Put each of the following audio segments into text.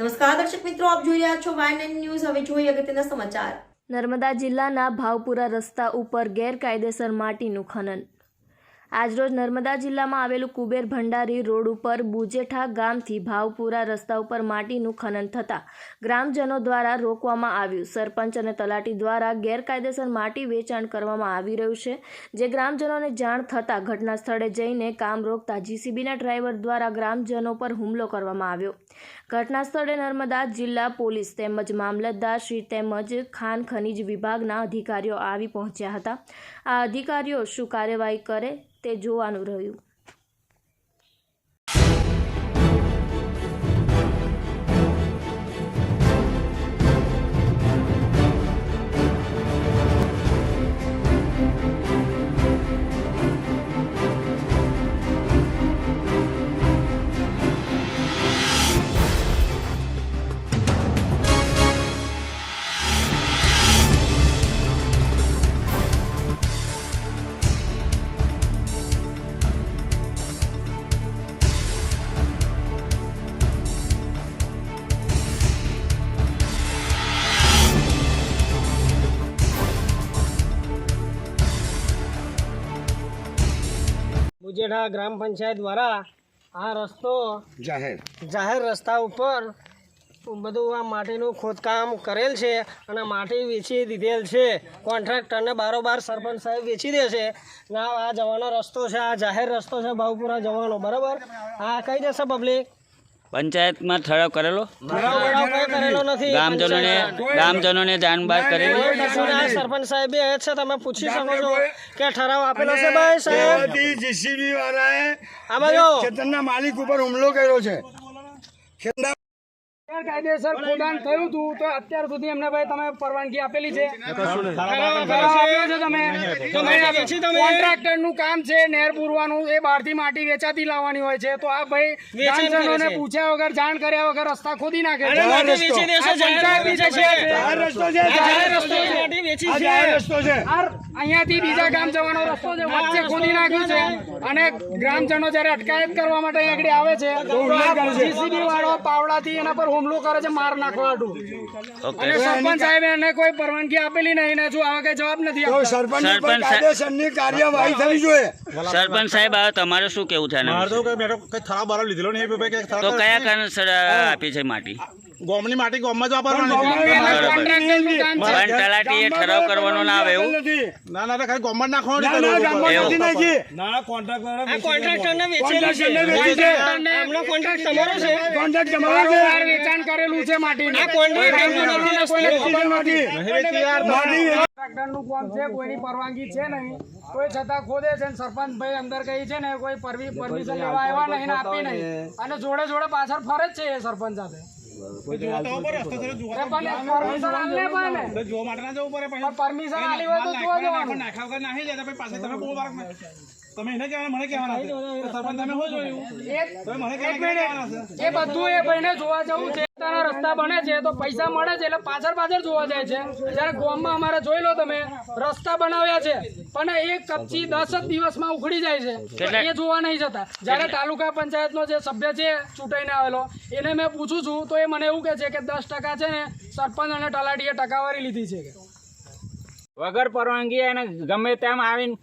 નમસ્કાર દર્શક મિત્રો, આપ જોઈ રહ્યા છો વાયન ન્યૂઝ। હવે જોઈએ અગત્યના સમાચાર। નર્મદા જિલ્લાના ભાવપુરા રસ્તા ઉપર ગેરકાયદેસર માટીનું ખનન। આજરોજ નર્મદા જિલ્લામાં આવેલું કુબેર ભંડારી રોડ ઉપર બુજેઠા ગામથી ભાવપુરા રસ્તા ઉપર માટીનું ખનન થતાં ગ્રામજનો દ્વારા રોકવામાં આવ્યું। સરપંચ અને તલાટી દ્વારા ગેરકાયદેસર માટી વેચાણ કરવામાં આવી રહ્યું છે, જે ગ્રામજનોને જાણ થતાં ઘટના સ્થળે જઈને કામ રોકતા જીસીબીના ડ્રાઈવર દ્વારા ગ્રામજનો પર હુમલો કરવામાં આવ્યો। ઘટના સ્થળે નર્મદા જિલ્લા પોલીસ તેમજ મામલતદાર શ્રી તેમજ ખાન ખનીજ વિભાગના અધિકારીઓ આવી પહોંચ્યા હતા। આ અધિકારીઓ શું કાર્યવાહી કરે તે જોવાનું રહ્યું। બુજેઠા ગ્રામ પંચાયત દ્વારા આ રસ્તો જાહેર રસ્તા ઉપર બધું આ માટીનું ખોદકામ કરેલ છે અને માટી વેચી દીધેલ છે। કોન્ટ્રાક્ટરને બારોબાર સરપંચ સાહેબ વેચી દે છે। આ જવાનો રસ્તો છે, આ જાહેર રસ્તો છે ભાવપુરા જવાનો, બરાબર। આ કઈ દેશે પબ્લિક પંચાયતમાં ઠરાવ કરેલો કરેલો નથી, ગામજનોને જાણ બહાર કરેલી। સરપંચ સાહેબ છે, તમે પૂછી શકો છો કે ઠરાવ આપેલો છે ભાઈ સાહેબ। જીસીબી વાળાએ આમાં જો ખેતરના માલિક ઉપર હુમલો કર્યો છે। કાયદેસર ખોદાણ થયું હતું તો અત્યાર સુધી એમને ભાઈ તમે પરવાનગી આપેલી છે? કોન્ટ્રાક્ટર નું કામ છે નહેર પૂરવાનું, એ બહારથી માટી વેચાતી લાવવાની હોય છે, તો આ ભાઈ ગ્રામજનોને પૂછ્યા વગર જાણ કર્યા વગર રસ્તા ખોદી નાખે છે। અહીંયાથી બીજા ગામ જવાનો રસ્તો છે, વચ્ચે ખોદી નાખ્યું છે અને ગ્રામજનો જયારે અટકાયત કરવા માટે આગળ આવે છે તો જીસીબી વાળો પાવડાથી એના પર હુમલો કરે છે, માર નાખવા હતું। અને સરપંચ સાહેબ એને કોઈ પરવાનગી આપેલી નહીં ને હજુ આવા કઈ જવાબ નથી આપતા। કાયદેસરની કાર્યવાહી થવી જોઈએ। સરપંચ સાહેબ, હવે તમારે શું કેવું છે? તો કયા કારણસર આપી છે માટી? ગોમની માટી ગોમમાં જ વાપરવાની, પણ તલાટીએ ઠરાવ કરવાનો ના આવે એવું? ના ખાલી ગોમમાં જ નાખવાનું, કોન્ટ્રાક્ટરને વેચેલી છે, એમનો કોન્ટ્રાક્ટ તમારો છે, કોન્ટ્રાક્ટ તમારો વેચાણ કરેલું છે માટી। કોન્ટ્રાક્ટરનું કામ છે, કોઈની પરવાનગી છે નહીં, કોઈ છતાં ખોદે છે। સરપંચ ભાઈ અંદર કહી છે ને કોઈ પરમિશન લેવા આવ્યા નહીં ને આપી નહીં, અને જોડે જોડે પાછળ ફરે જ છે એ સરપંચ સાથે। પરમિશન આલી હોય તો જોવા જવાનું। તમે એને કહેવાના, મને કહેવાના સરપંચ તમે શું જોયું? એ બધું એ ભાઈને જોવા જવું છે। રસ્તા બને છે તો પૈસા મળે છે એટલે પાછળ જોવા જાય છે। જયારે ગામમાં અમારે જોઈ લો તમે, રસ્તા બનાવ્યા છે પણ એ કચ્છી 10 જ દિવસમાં ઉખડી જાય છે, એ જોવા નહીં જતા। જયારે તાલુકા પંચાયતનો જે સભ્ય છે ચૂંટાઈને આવેલો, એને મેં પૂછું છું તો એ મને એવું કહે છે કે 10% છે ને સરપંચ અને તલાટીએ ટકાવારી લીધી છે કે વગર પરવાનગી એને ગમે તેમ આવીને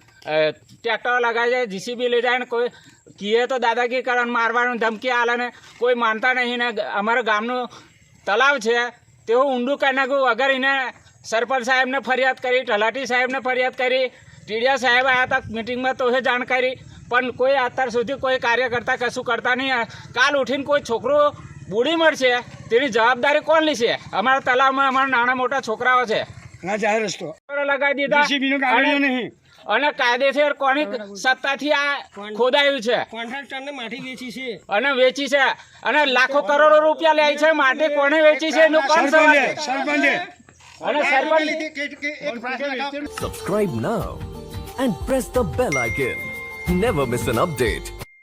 ટ્રેક્ટર લગાવી જાય, જીસીબી લઈ જાય ને કોઈ કીએ તો દાદાગીરી કરવાનું, મારવાનું ધમકી આલે ને કોઈ માનતા નહીં ને અમારા ગામનું તલાવ છે તેવું ઊંડું કરી નાખ્યું વગર એને સરપંચ સાહેબને ફરિયાદ કરી, તલાટી સાહેબને ફરિયાદ કરી, ટીડીયા સાહેબ આવ્યા હતા મિટિંગમાં તો એ જાણ કરી, પણ કોઈ અત્યાર સુધી કોઈ કાર્ય કરતા કશું કરતા નહીં। કાલ ઉઠીને કોઈ છોકરો બુડી મળશે તેની જવાબદારી કોણ લેશે? અમારા તલાવમાં અમારા નાના મોટા છોકરાઓ છે, જાહેર રસ્તો લગાવી દીધા અને કાયદેસર કોની સત્તાથી આ ખોદાયું છે? કોન્ટ્રાક્ટરને માટી વેચી છે અને વેચી છે અને લાખો કરોડો રૂપિયા લે છે। માટી કોને વેચી છે એનું કોણ સવાલ? સરપંચે। અને સરપંચ Subscribe now and press the bell icon. Never miss an update.